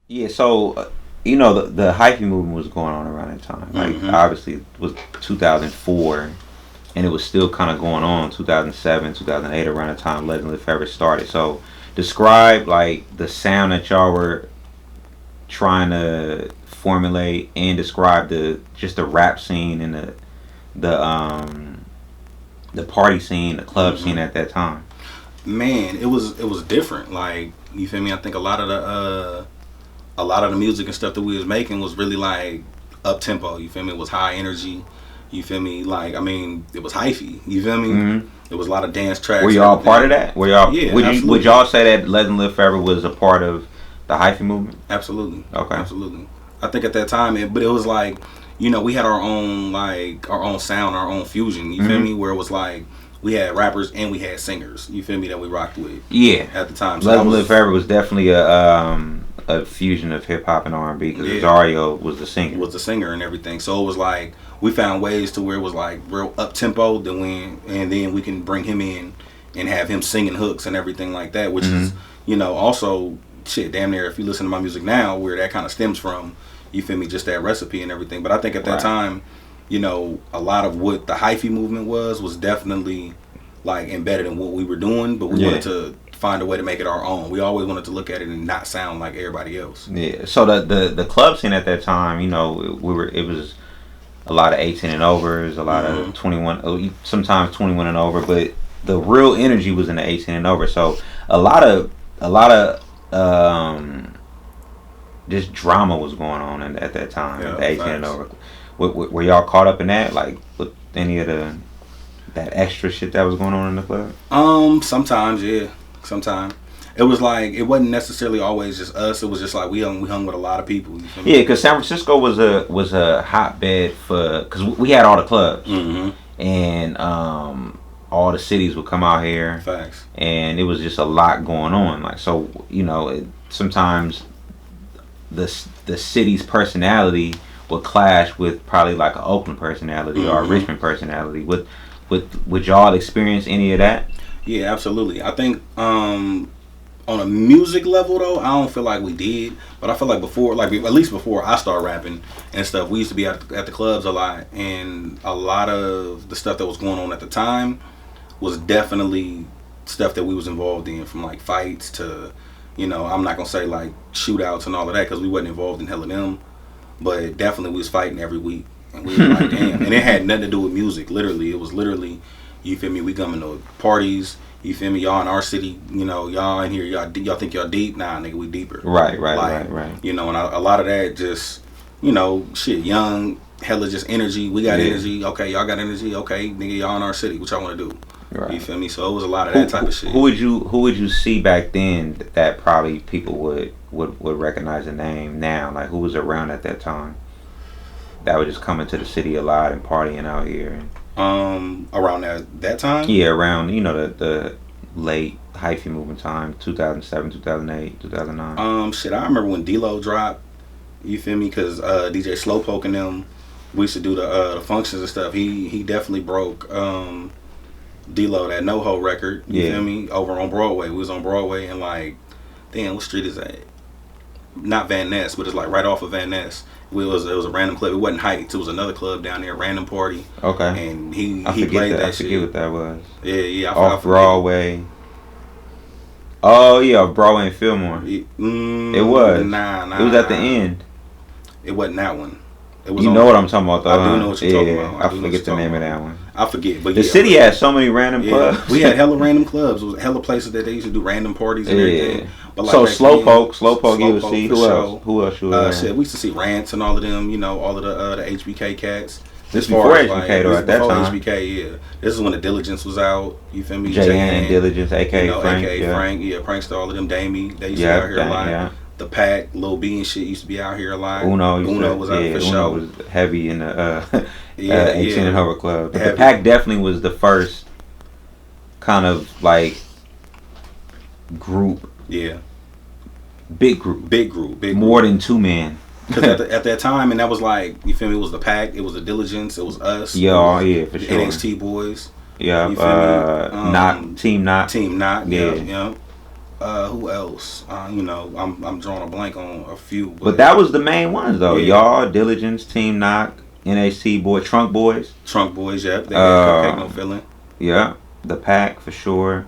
Yeah, so the hyphy movement was going on around that time. Like Mm-hmm. obviously it was 2004, and it was still kind of going on 2007, 2008 around the time Legendary Forever started. So describe like the sound that y'all were trying to formulate, and describe the rap scene and the party scene, the club scene Mm-hmm. at that time. Man, it was different. Like, you feel me? I think a lot of the music and stuff that we was making was really like up tempo. You feel me? It was high energy. You feel me? Like, I mean, it was hyphy. You feel me? Hmm. It was a lot of dance Were tracks and y'all part of everything. that? Were y'all Yeah, would absolutely, y'all say that Let Them Live Forever was a part of the hyphy movement? absolutely, Okay. absolutely. I think at that time, but it was like, you know, we had our own, like, our own sound, our own fusion. You feel Hmm. me? Where it was like we had rappers and we had singers. You feel me? That we rocked with Yeah. at the time. So Let that Them Live was, Forever was definitely a fusion of hip hop and R&B because yeah, Rosario was the singer. was the singer and everything. So it was like we found ways to where it was like real up tempo. And then we can bring him in and have him singing hooks and everything like that, which Hmm. is, you know, also shit damn near, if you listen to my music now, where that kind of stems from. You feel me? Just that recipe and everything. But I think at that Right. time, you know, a lot of what the hyphy movement was definitely like embedded in what we were doing. But we Yeah. wanted to find a way to make it our own. We always wanted to look at it and not sound like everybody else. Yeah. So the club scene at that time, it was a lot of 18 and overs, a lot Mm-hmm. of 21, sometimes 21 and over, but the real energy was in the 18 and over. So a lot of just drama was going on at that time, Yeah, the 18 and facts. over. Were y'all caught up in that, like with any of that extra shit that was going on in the club? Sometimes, yeah. Sometimes. It was like it wasn't necessarily always just us. It was just like we hung with a lot of people. You feel me? Yeah, because San Francisco was a hotbed for, because we had all the clubs, Mm-hmm. and all the cities would come out here, Facts. and it was just a lot going on. Like, so sometimes the city's personality would clash with probably like an Oakland personality or a Mm-hmm. Richmond personality. Would y'all experience any of that? Yeah, absolutely. I think on a music level though, I don't feel like we did. But I feel like before, like at least before I started rapping and stuff, we used to be at the clubs a lot, and a lot of the stuff that was going on at the time was definitely stuff that we was involved in, from like fights to, you know, I'm not gonna say like shootouts and all of that because we wasn't involved in hell of them, but definitely we was fighting every week, and we were like, damn, and it had nothing to do with music. Literally, it was literally, you feel me? We coming to parties. You feel me? Y'all in our city, you know, y'all in here, y'all think y'all deep? Nah, nigga, we deeper. Right, right, Like, right, right. you know, and a lot of that just, you know, shit, young, hella just energy. We got Yeah. energy. Okay, y'all got energy. Okay, nigga, y'all in our city. What y'all want to do? You Right. feel me? So it was a lot of Who, that type who of shit. who would you see back then that probably people would recognize the name now? Like, who was around at that time that would just come into the city a lot and partying out here? Around that time. Yeah, around the late hyphy movement time, 2007, 2008, 2009. Shit, I remember when D-Lo dropped. You feel me? Because DJ Slowpoke and them, we used to do the functions and stuff. He definitely broke D-Lo, that No-Ho record. You Yeah. feel me? Over on Broadway. We was on Broadway and like, damn, what street is that? Not Van Ness, but it's like right off of Van Ness. It was a random club. It wasn't Heights. It was another club down there, random party. Okay, And he I forget played that. that I shit. forget what that was. Yeah, yeah. I Off forget. Broadway. Oh yeah, Broadway and Fillmore. It was. Nah. It was at the end. It wasn't that one. It was You on, know what I'm talking about, though. I do huh? know what you're talking Yeah, about. I I do know what forget the you're name of talking that about. one. I forget, but The yeah, city has so many random yeah, clubs. we had hella random clubs. It was hella places that they used to do random parties and everything. Yeah. But So back Slowpoke, you would Slowpoke see. for Who sure. else? Who else you would Shit, we used to see Rants and all of them. You know, all of the HBK cats. This As far before as, HBK though, this at that before time. HBK, yeah. This is when the Diligentz was out. You feel me? J.N. Diligentz, aka you know, Frank. AKA Yeah. Frank, yeah, Prankster, all of them, Damie, they used to be Yeah, out here a lot. yeah. The Pack, Lil B and shit used to be out here a lot. Uno was out for Uno sure. was heavy in the Yeah, 18 yeah. and over club. But the Heavy. Pack definitely was the first kind of like group, Yeah, big group, big group, big more group. than two men. Because at that time, and that was like, you feel me? It was the Pack, it was the Diligentz, it was us. Yeah, it was yeah, for the sure. NXT boys, Yeah, you feel me? Not Team Not. Team Knot, Yeah. yeah. Who else? You know, I'm drawing a blank on a few. But that was the main ones though. Yeah. Y'all, Diligentz, Team Knock, NAC Boy, Trunk Boys. Trunk Boys, yep. They had Cupcake No Feeling. Yeah, the Pack for sure.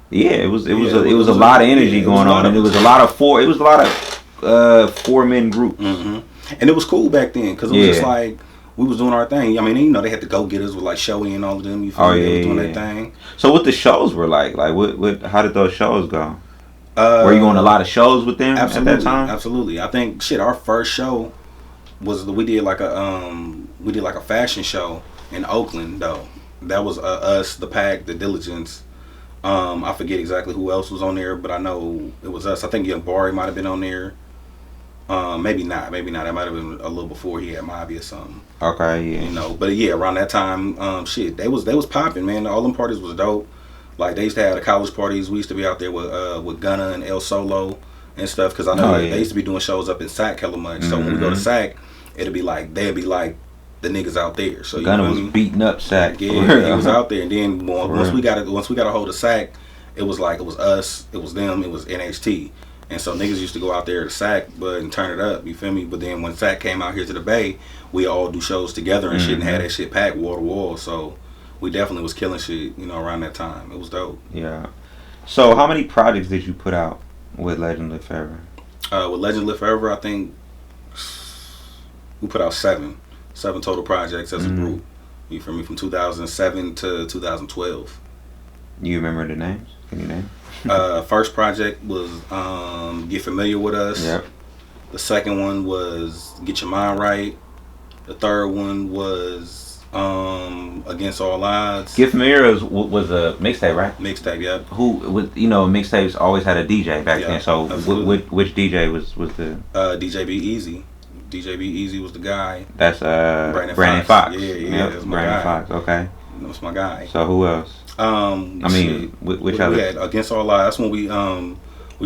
Yeah, it was a a lot of energy going on, and it was a lot of 4-man groups. And it was cool back then because it was just like we was doing our thing. I mean, you know, they had to go get us with like Showy and all of them. You feel me? They was doing their thing. So what the shows were like what how did those shows go? Were you going a lot of shows with them at that time? Absolutely. I think our first show was we did like a fashion show in Oakland though. That was us, the Pack, the Diligentz. I forget exactly who else was on there, but I know it was us. I think Young Barry might have been on there. Maybe not. That might have been a little before he had Mobby or something. Okay, yeah. You know, but yeah, around that time, they was popping, man. All them parties was dope. Like they used to have the college parties. We used to be out there with Gunna and El Solo and stuff. Cause I know they used to be doing shows up in Sac hella much. So when we go to Sac, they'd be like the niggas out there. So Gunna was beating up Sac. Yeah, he was out there. And then once we got a hold of Sac, it was us, it was them, it was NHT. And so niggas used to go out there to Sac and turn it up, you feel me? But then when Sac came out here to the Bay, we all do shows together and shit and had that shit packed wall to wall. So we definitely was killing shit, you know, around that time. It was dope. Yeah. So how many projects did you put out with Legend Live Forever? With Legend Live Forever, I think we put out 7 total projects as a group. You feel me? From 2007 to 2012. You remember the names? Can you name? First project was Get Familiar With Us. Yep. The second one was Get Your Mind Right. The third one was Against All Odds. Get Familiar was a mixtape, right? Mixtape, yep. Mixtapes always had a DJ back then. So which DJ was the? DJ Be Easy. DJ Be Easy was the guy. That's Brandon Fox. Yeah, that's my guy. Fox. Okay. That's my guy. So who else? Which other? We had Against All Odds. That's when we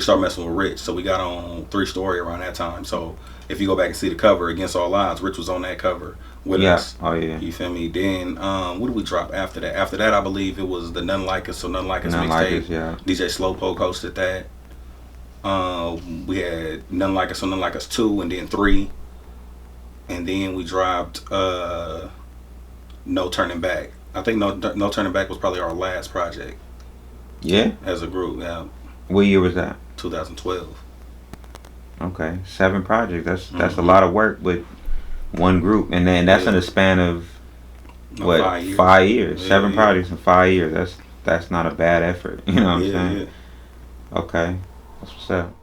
started messing with Rich. So we got on 3 Story around that time. So if you go back and see the cover, Against All Odds, Rich was on that cover with us. Oh yeah. You feel me? Then what did we drop after that? After that, I believe it was the None Like Us. So None Like Us mixtape. Yeah. DJ Slowpoke hosted that. We had None Like Us, so None Like Us 2, and then 3. And then we dropped No Turning Back. I think No Turning Back was probably our last project. Yeah? As a group, yeah. What year was that? 2012. Okay. 7 projects. That's a lot of work with one group. And then that's in the span of 5 years. 5 years. 7 projects in 5 years. That's not a bad effort. You know what I'm saying? Yeah. Okay. That's what's up.